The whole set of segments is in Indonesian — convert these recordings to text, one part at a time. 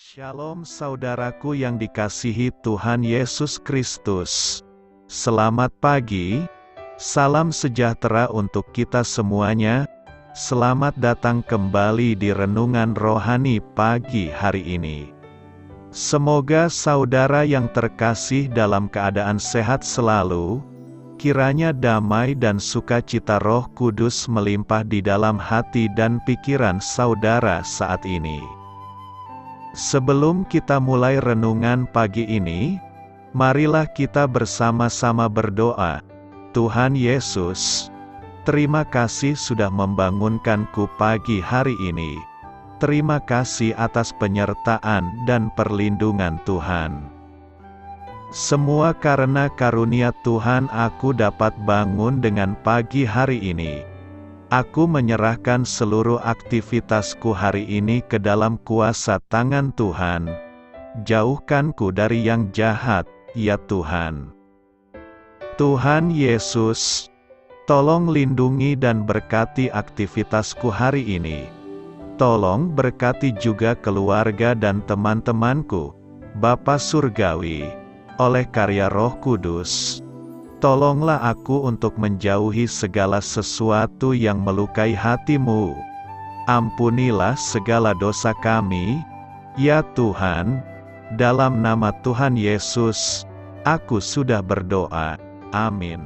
Shalom saudaraku yang dikasihi Tuhan Yesus Kristus. Selamat pagi, salam sejahtera untuk kita semuanya. Selamat datang kembali di Renungan Rohani pagi hari ini. Semoga saudara yang terkasih dalam keadaan sehat selalu, kiranya damai dan sukacita Roh Kudus melimpah di dalam hati dan pikiran saudara saat ini. Sebelum kita mulai renungan pagi ini, marilah kita bersama-sama berdoa. Tuhan Yesus, terima kasih sudah membangunkanku pagi hari ini. Terima kasih atas penyertaan dan perlindungan Tuhan. Semua karena karunia Tuhan aku dapat bangun dengan pagi hari ini. Aku menyerahkan seluruh aktivitasku hari ini ke dalam kuasa tangan Tuhan. Jauhkanku dari yang jahat, ya Tuhan. Tuhan Yesus, tolong lindungi dan berkati aktivitasku hari ini. Tolong berkati juga keluarga dan teman-temanku, Bapa Surgawi, oleh karya Roh Kudus. Tolonglah aku untuk menjauhi segala sesuatu yang melukai hati-Mu. Ampunilah segala dosa kami, ya Tuhan. Dalam nama Tuhan Yesus, aku sudah berdoa. Amin.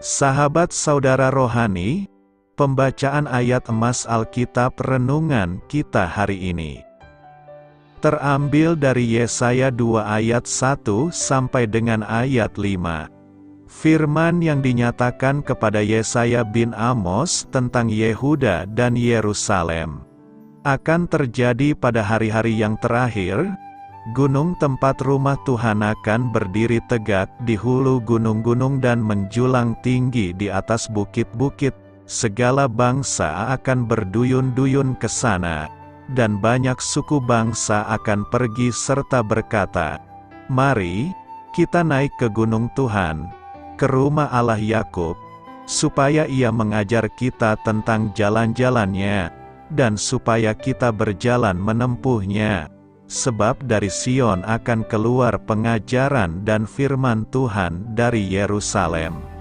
Sahabat saudara rohani, pembacaan ayat emas Alkitab renungan kita hari ini terambil dari Yesaya 2 ayat 1 sampai dengan ayat 5. Firman yang dinyatakan kepada Yesaya bin Amos tentang Yehuda dan Yerusalem akan terjadi pada hari-hari yang terakhir. Gunung tempat rumah Tuhan akan berdiri tegak di hulu gunung-gunung dan menjulang tinggi di atas bukit-bukit. Segala bangsa akan berduyun-duyun ke sana, dan banyak suku bangsa akan pergi serta berkata, "Mari, kita naik ke gunung Tuhan, ke rumah Allah Yakub, supaya Ia mengajar kita tentang jalan-jalannya, dan supaya kita berjalan menempuhnya. Sebab dari Sion akan keluar pengajaran dan firman Tuhan dari Yerusalem.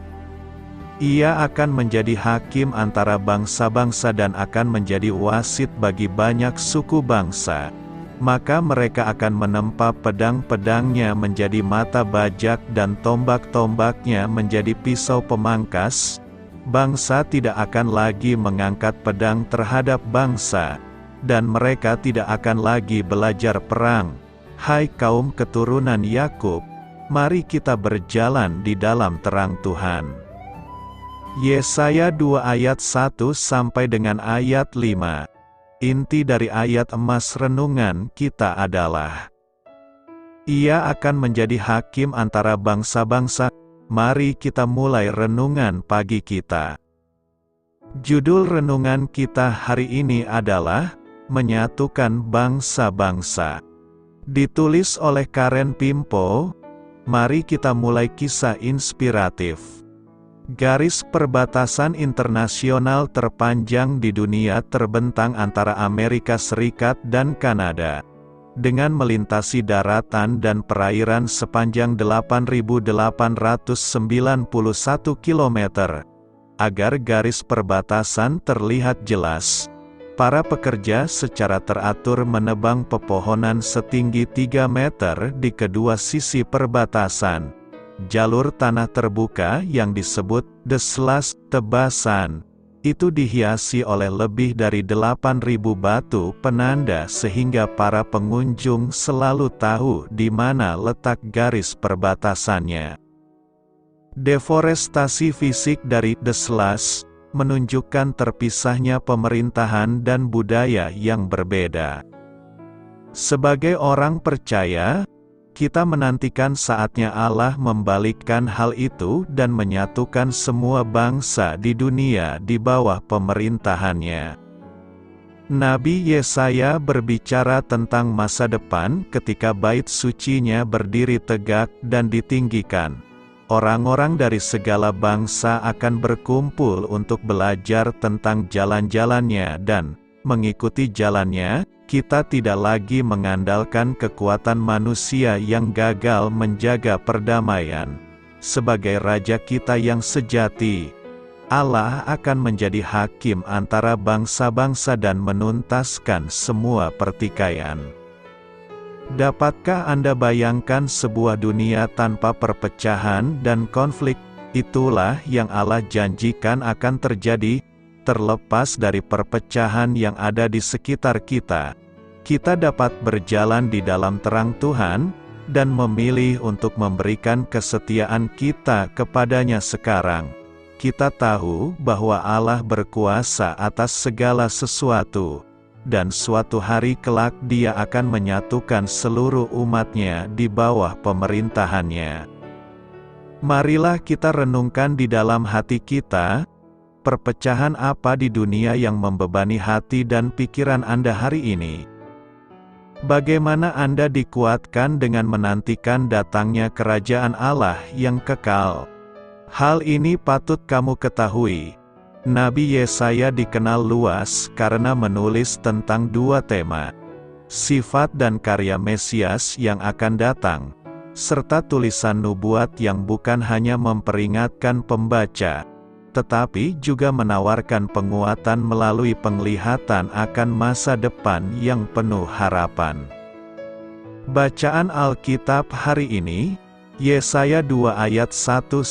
Ia akan menjadi hakim antara bangsa-bangsa dan akan menjadi wasit bagi banyak suku bangsa. Maka mereka akan menempa pedang-pedangnya menjadi mata bajak dan tombak-tombaknya menjadi pisau pemangkas. Bangsa tidak akan lagi mengangkat pedang terhadap bangsa, dan mereka tidak akan lagi belajar perang. Hai kaum keturunan Yakub, mari kita berjalan di dalam terang Tuhan." Yesaya 2 ayat 1 sampai dengan ayat 5. Inti dari ayat emas renungan kita adalah, Ia akan menjadi hakim antara bangsa-bangsa. Mari kita mulai renungan pagi kita. Judul renungan kita hari ini adalah Menyatukan Bangsa-Bangsa. Ditulis oleh Karen Pimpo. Mari kita mulai kisah inspiratif. Garis perbatasan internasional terpanjang di dunia terbentang antara Amerika Serikat dan Kanada, dengan melintasi daratan dan perairan sepanjang 8.891 km. Agar garis perbatasan terlihat jelas, para pekerja secara teratur menebang pepohonan setinggi 3 meter di kedua sisi perbatasan. Jalur tanah terbuka yang disebut The Slush tebasan, itu dihiasi oleh lebih dari 8.000 batu penanda sehingga para pengunjung selalu tahu di mana letak garis perbatasannya. Deforestasi fisik dari The Slush menunjukkan terpisahnya pemerintahan dan budaya yang berbeda. Sebagai orang percaya, kita menantikan saatnya Allah membalikkan hal itu dan menyatukan semua bangsa di dunia di bawah pemerintahannya. Nabi Yesaya berbicara tentang masa depan ketika bait sucinya berdiri tegak dan ditinggikan. Orang-orang dari segala bangsa akan berkumpul untuk belajar tentang jalan-jalannya dan mengikuti jalannya. Kita tidak lagi mengandalkan kekuatan manusia yang gagal menjaga perdamaian. Sebagai Raja kita yang sejati, Allah akan menjadi hakim antara bangsa-bangsa dan menuntaskan semua pertikaian. Dapatkah Anda bayangkan sebuah dunia tanpa perpecahan dan konflik? Itulah yang Allah janjikan akan terjadi. Terlepas dari perpecahan yang ada di sekitar kita, kita dapat berjalan di dalam terang Tuhan, dan memilih untuk memberikan kesetiaan kita kepadanya sekarang. Kita tahu bahwa Allah berkuasa atas segala sesuatu, dan suatu hari kelak Dia akan menyatukan seluruh umatnya di bawah pemerintahannya. Marilah kita renungkan di dalam hati kita, perpecahan apa di dunia yang membebani hati dan pikiran Anda hari ini? Bagaimana Anda dikuatkan dengan menantikan datangnya kerajaan Allah yang kekal? Hal ini patut kamu ketahui. Nabi Yesaya dikenal luas karena menulis tentang dua tema: sifat dan karya Mesias yang akan datang, serta tulisan nubuat yang bukan hanya memperingatkan pembaca, tetapi juga menawarkan penguatan melalui penglihatan akan masa depan yang penuh harapan. Bacaan Alkitab hari ini, Yesaya 2 ayat 1-5,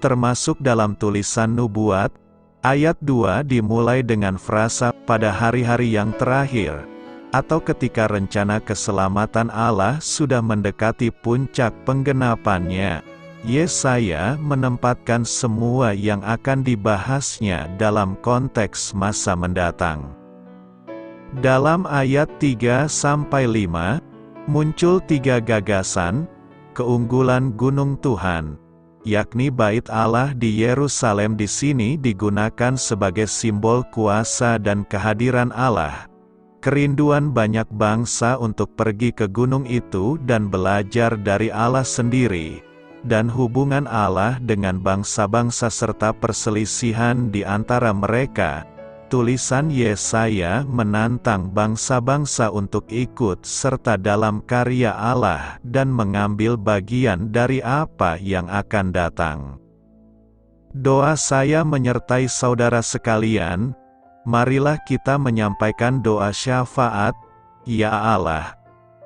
termasuk dalam tulisan nubuat. Ayat 2 dimulai dengan frasa "pada hari-hari yang terakhir", atau ketika rencana keselamatan Allah sudah mendekati puncak penggenapannya. Yesaya menempatkan semua yang akan dibahasnya dalam konteks masa mendatang. Dalam ayat 3-5, muncul tiga gagasan keunggulan gunung Tuhan, yakni Bait Allah di Yerusalem. Di sini digunakan sebagai simbol kuasa dan kehadiran Allah. Kerinduan banyak bangsa untuk pergi ke gunung itu dan belajar dari Allah sendiri, dan hubungan Allah dengan bangsa-bangsa serta perselisihan di antara mereka. Tulisan Yesaya menantang bangsa-bangsa untuk ikut serta dalam karya Allah dan mengambil bagian dari apa yang akan datang. Doa saya menyertai saudara sekalian. Marilah kita menyampaikan doa syafaat. Ya Allah,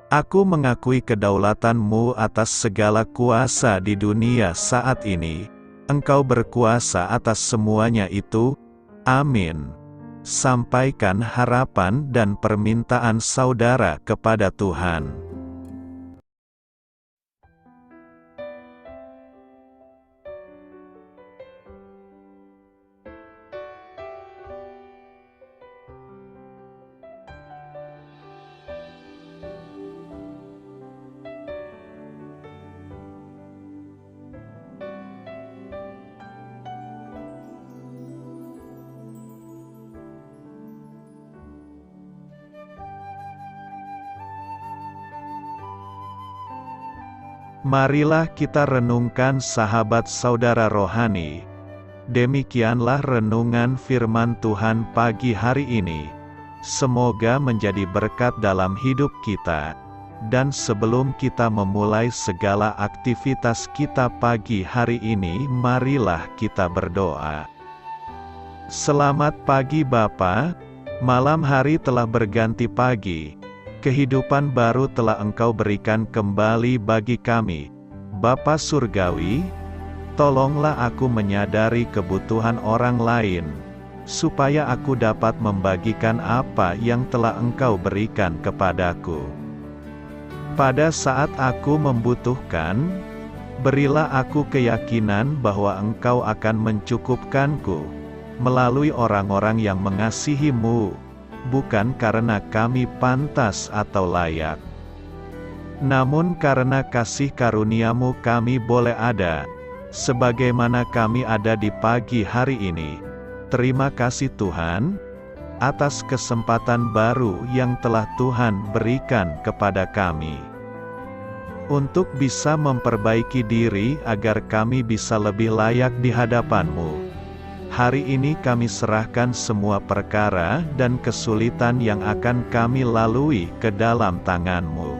aku mengakui kedaulatan-Mu atas segala kuasa di dunia saat ini. Engkau berkuasa atas semuanya itu. Amin. Sampaikan harapan dan permintaan saudara kepada Tuhan. Marilah kita renungkan sahabat saudara rohani. Demikianlah renungan firman Tuhan pagi hari ini. Semoga menjadi berkat dalam hidup kita. Dan sebelum kita memulai segala aktivitas kita pagi hari ini, marilah kita berdoa. Selamat pagi Bapa, malam hari telah berganti pagi. Kehidupan baru telah Engkau berikan kembali bagi kami. Bapa Surgawi, tolonglah aku menyadari kebutuhan orang lain, supaya aku dapat membagikan apa yang telah Engkau berikan kepadaku. Pada saat aku membutuhkan, berilah aku keyakinan bahwa Engkau akan mencukupkanku, melalui orang-orang yang mengasihi-Mu, bukan karena kami pantas atau layak, namun karena kasih karunia-Mu kami boleh ada, sebagaimana kami ada di pagi hari ini. Terima kasih Tuhan, atas kesempatan baru yang telah Tuhan berikan kepada kami. untuk bisa memperbaiki diri agar kami bisa lebih layak di hadapan-Mu. Hari ini kami serahkan semua perkara dan kesulitan yang akan kami lalui ke dalam tangan-Mu.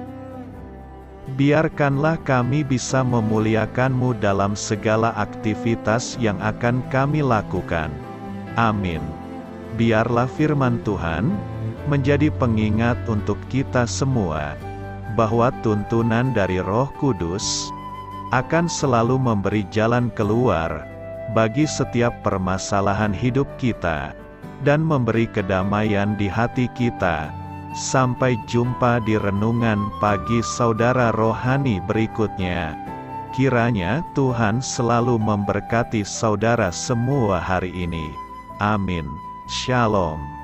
Biarkanlah kami bisa memuliakan-Mu dalam segala aktivitas yang akan kami lakukan. Amin. Biarlah firman Tuhan menjadi pengingat untuk kita semua, bahwa tuntunan dari Roh Kudus akan selalu memberi jalan keluar bagi setiap permasalahan hidup kita, dan memberi kedamaian di hati kita. Sampai jumpa di renungan pagi saudara rohani berikutnya. Kiranya Tuhan selalu memberkati saudara semua hari ini. Amin. Shalom.